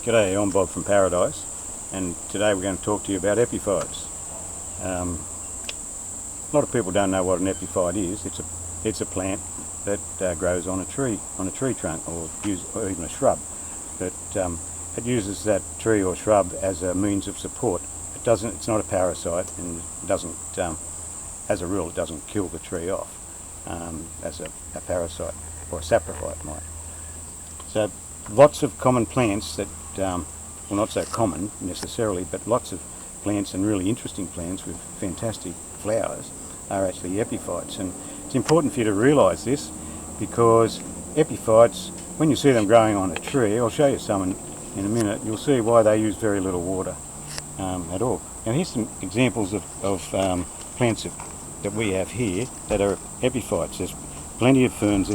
G'day, I'm Bob from Paradise, and today we're going to talk to you about epiphytes. A lot of people don't know what an epiphyte is. It's a plant that grows on a tree trunk, or even a shrub. But it uses that tree or shrub as a means of support. It's not a parasite, and it doesn't, as a rule, it doesn't kill the tree off as a parasite or a saprophyte might. So lots of common plants that, well, not so common necessarily, but lots of plants and really interesting plants with fantastic flowers are actually epiphytes. And it's important for you to realise this, because epiphytes, when you see them growing on a tree, I'll show you some in a minute, you'll see why they use very little water at all. Now here's some examples of plants that we have here that are epiphytes. There's plenty of ferns.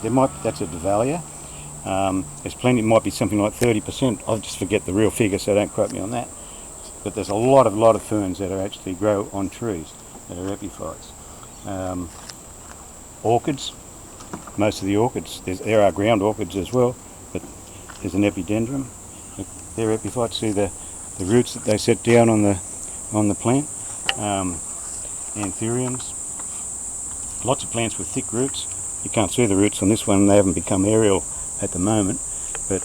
That's a Dahlia. There's plenty, it might be something like 30%. I'll just forget the real figure, so don't quote me on that. But there's a lot of ferns that are actually grow on trees that are epiphytes. Orchids, most of the orchids, there are ground orchids as well, but there's an epidendrum. They're epiphytes. See the roots that they set down on the plant. Anthuriums, lots of plants with thick roots. You can't see the roots on this one; they haven't become aerial at the moment, but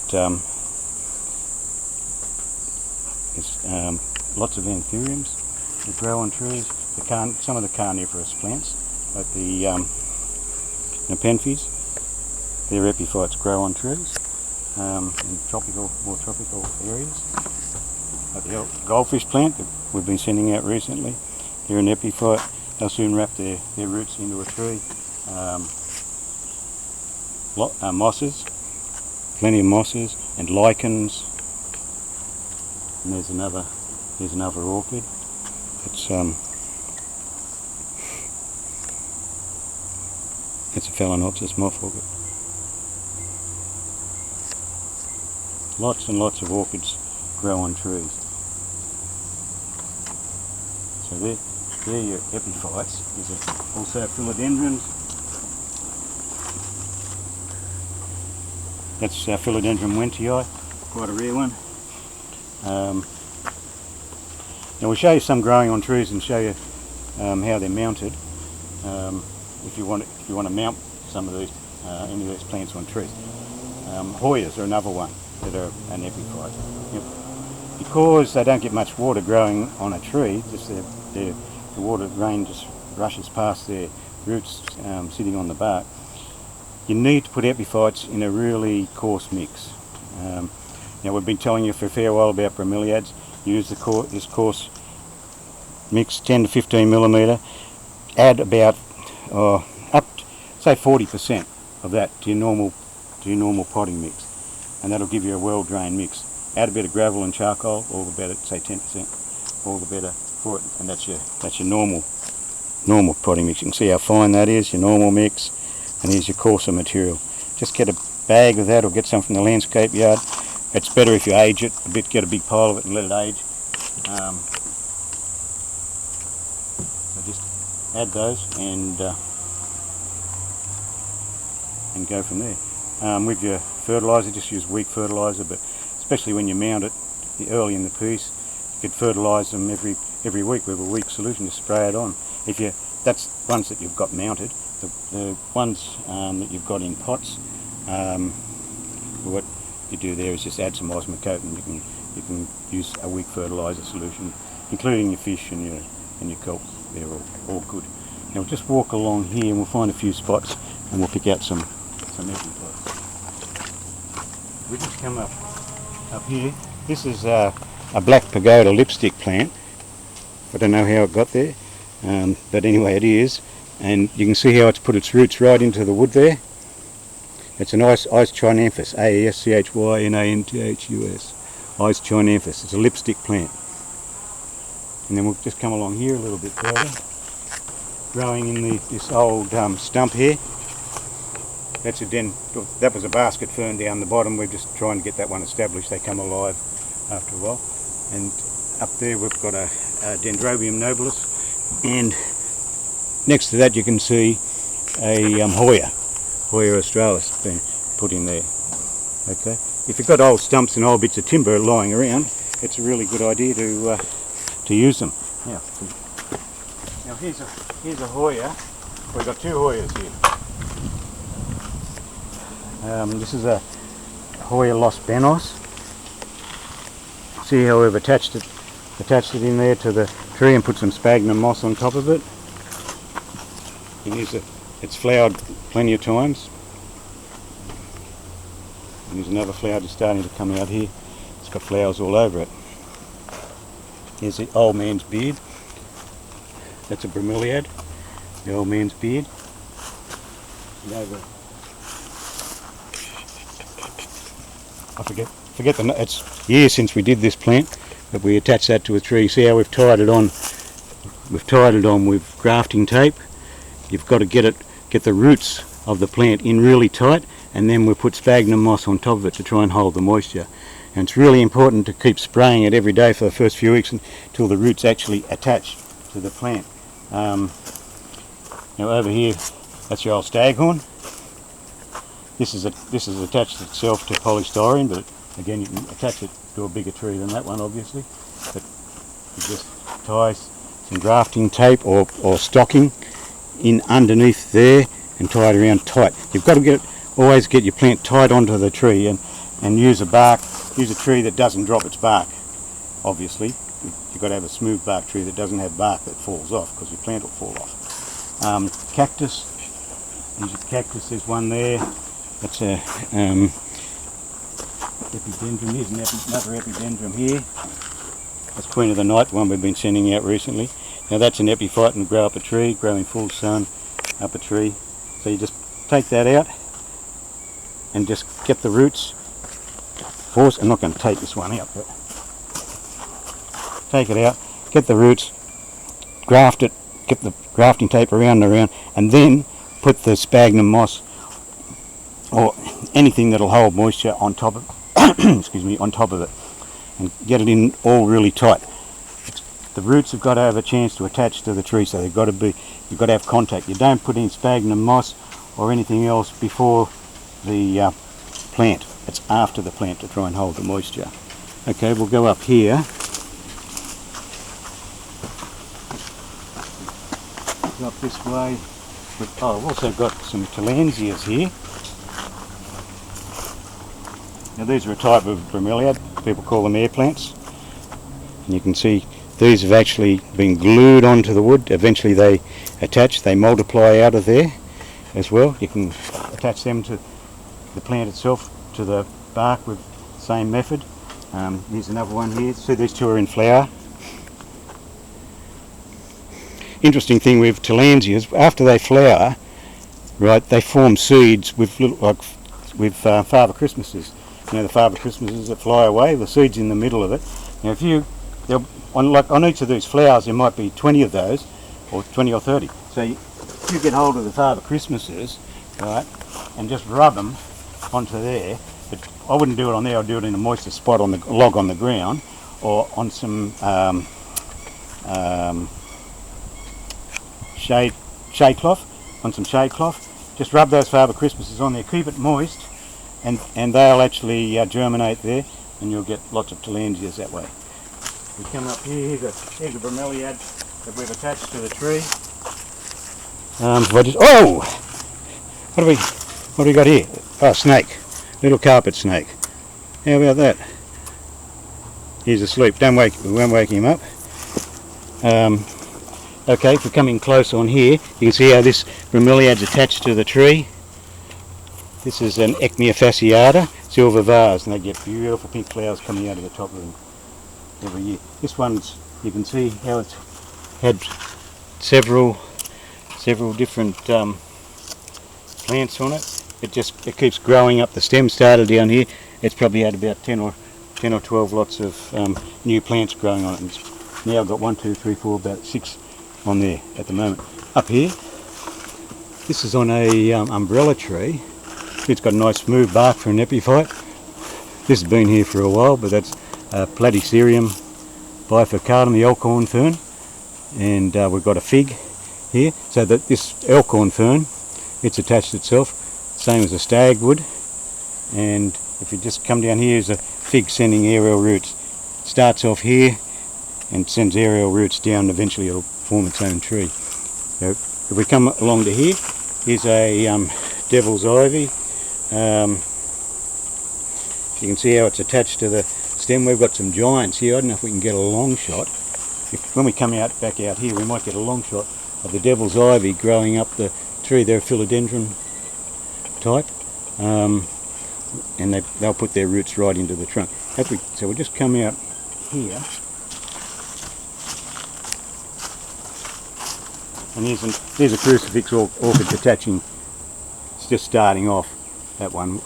there's lots of anthuriums that grow on trees. Some of the carnivorous plants, like the Epiphytes, their epiphytes grow on trees in more tropical areas. Like the goldfish plant that we've been sending out recently, they're an epiphyte. They'll soon wrap their roots into a tree. Mosses. Plenty of mosses and lichens, and there's another orchid. It's a Phalaenopsis moth orchid. Lots and lots of orchids grow on trees. So they're your epiphytes. There's also philodendrons. That's Philodendron wentii, quite a rare one. Now we'll show you some growing on trees and show you how they're mounted. If you want to mount some of these, any of these plants on trees. Hoyas are another one that are an epiphyte. Because they don't get much water growing on a tree, just the rain just rushes past their roots sitting on the bark. You need to put epiphytes in a really coarse mix. Now we've been telling you for a fair while about bromeliads. Use this coarse mix, 10 to 15 millimetre. Add about say 40% of that to your normal potting mix, and that'll give you a well drained mix. Add a bit of gravel and charcoal, all the better. Say 10%, all the better for it. And that's your normal potting mix. You can see how fine that is. Your normal mix. And here's your coarser material. Just get a bag of that, or get some from the landscape yard. It's better if you age it a bit, get a big pile of it and let it age. So just add those and go from there. With your fertiliser, just use weak fertiliser, but especially when you mount it early in the piece, you could fertilise them every week with a weak solution. Just spray it on. That's ones that you've got mounted. The ones that you've got in pots, what you do there is just add some osmocote, and you can use a weak fertiliser solution, including your fish and your kelp. They're all good. Now we'll just walk along here and we'll find a few spots and we'll pick out some epiphytes. We just come up here. This is a black pagoda lipstick plant. I don't know how it got there, but anyway it is. And you can see how it's put its roots right into the wood there. It's an Aischynanthus, Aischynanthus. Aischynanthus. It's a lipstick plant. And then we'll just come along here a little bit further. Growing in this old stump here. That was a basket fern down the bottom. We're just trying to get that one established. They come alive after a while. And up there we've got a Dendrobium nobilis. And next to that you can see a Hoya australis being put in there. Okay, if you've got old stumps and old bits of timber lying around, it's a really good idea to use them. Now here's a Hoya. We've got two Hoyas here. This is a Hoya Los Banos. See how we've attached it in there to the tree and put some sphagnum moss on top of it. You can use it. It's flowered plenty of times. And there's another flower just starting to come out here. It's got flowers all over it. Here's the old man's beard. That's a bromeliad, the old man's beard. And over, I forget the. It's years since we did this plant, but we attached that to a tree. See how we've tied it on? We've tied it on with grafting tape. You've got to get the roots of the plant in really tight, and then we put sphagnum moss on top of it to try and hold the moisture. And it's really important to keep spraying it every day for the first few weeks until the roots actually attach to the plant. Now over here, that's your old staghorn. This is attached itself to polystyrene, but again you can attach it to a bigger tree than that one, obviously. But you just tie some grafting tape or stocking in underneath there and tie it around tight. You've got to always get your plant tied onto the tree and use a tree that doesn't drop its bark. Obviously, you've got to have a smooth bark tree that doesn't have bark that falls off, because your plant will fall off. Cactus. Use a cactus. There's one there. That's a epidendrum. Here's another epidendrum here. That's Queen of the Night, the one we've been sending out recently. Now that's an epiphyte and grow up a tree, grow in full sun up a tree. So you just take that out and just get the roots. Force. I'm not going to take this one out, but take it out, get the roots, graft it, get the grafting tape around and around, and then put the sphagnum moss or anything that'll hold moisture on top of excuse me, on top of it, and get it in all really tight. The roots have got to have a chance to attach to the tree, so you've got to have contact. You don't put in sphagnum moss or anything else before the plant. It's after the plant to try and hold the moisture. Okay, we'll go up here. Go up this way. I've also got some Tillandsias here. Now these are a type of bromeliad. People call them air plants. And you can see these have actually been glued onto the wood. Eventually they attach, they multiply out of there as well. You can attach them to the plant itself, to the bark, with the same method. Here's another one here. See, these two are in flower. Interesting thing with Tillandsias, after they flower, right, they form seeds with little, Father Christmases. You know, the Father Christmases that fly away, the seeds in the middle of it. Now on each of these flowers there might be 20 of those, or 20 or 30. So if you get hold of the Father Christmases, right, and just rub them onto there, but I wouldn't do it on there, I'd do it in a moister spot on the log on the ground, or on some shade cloth, on some shade cloth. Just rub those Father Christmases on there, keep it moist, and they'll actually germinate there, and you'll get lots of Tillandsias that way. We come up here, here's a bromeliad that we've attached to the tree. What have we got here? Oh, snake, little carpet snake. How about that? He's asleep. We won't wake him up. Okay, if we come in close on here, you can see how this bromeliad's attached to the tree. This is an Ecmia fasciata, silver vase, and they get beautiful pink flowers coming out of the top of them every year. This one's, you can see how it's had several different plants on it. It keeps growing up. The stem started down here. It's probably had about 10 or 12 lots of new plants growing on it. And it's now got 1, 2, 3, 4, about 6 on there at the moment. Up here, this is on a umbrella tree. It's got a nice smooth bark for an epiphyte. This has been here for a while, but that's Platycerium bifurcatum, the elkhorn fern, and we've got a fig here. So that this elkhorn fern, it's attached itself, same as a stagwood, and if you just come down here, is a fig sending aerial roots. Starts off here and sends aerial roots down. Eventually it'll form its own tree. So if we come along to here, here's a devil's ivy. You can see how it's attached to the stem. We've got some giants here. I don't know if we can get a long shot. When we come back out here, we might get a long shot of the devil's ivy growing up the tree. They're a philodendron type, and they'll put their roots right into the trunk. So we'll just come out here, and here's a crucifix orchid detaching. It's just starting off, that one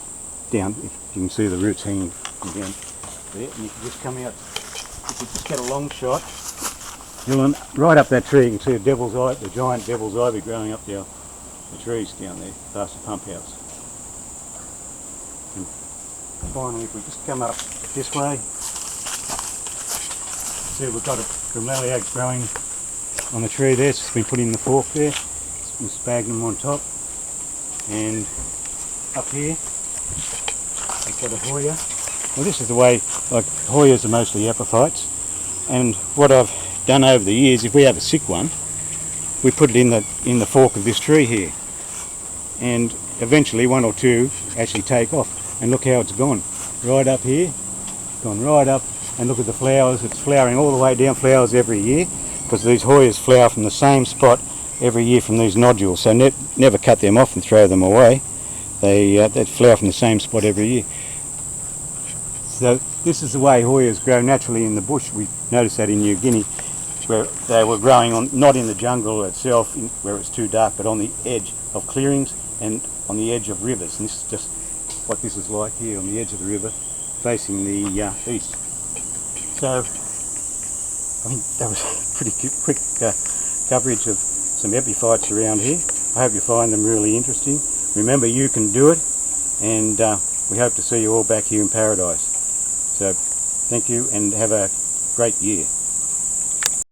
down. If you can see the roots hanging down there, and you can just come out. If you just get a long shot, right up that tree, you can see the giant devil's ivy growing up the trees down there past the pump house. And finally, if we just come up this way, see we've got a bromeliads growing on the tree there. It's been put in the fork there. Some sphagnum on top, and up here we've got a Hoya. Well, this is the way, like Hoyas are mostly epiphytes, and what I've done over the years, if we have a sick one, we put it in the fork of this tree here, and eventually one or two actually take off. And look how it's gone right up here, gone right up, and look at the flowers. It's flowering all the way down, flowers every year, because these Hoyas flower from the same spot every year from these nodules, so never cut them off and throw them away. They flower from the same spot every year. So this is the way Hoyas grow naturally in the bush. We noticed that in New Guinea, where they were growing not in the jungle itself, where it's too dark, but on the edge of clearings and on the edge of rivers. And this is just what this is like here, on the edge of the river, facing the east. So I think that was pretty quick coverage of some epiphytes around here. I hope you find them really interesting. Remember, you can do it, and we hope to see you all back here in paradise. So thank you, and have a great year.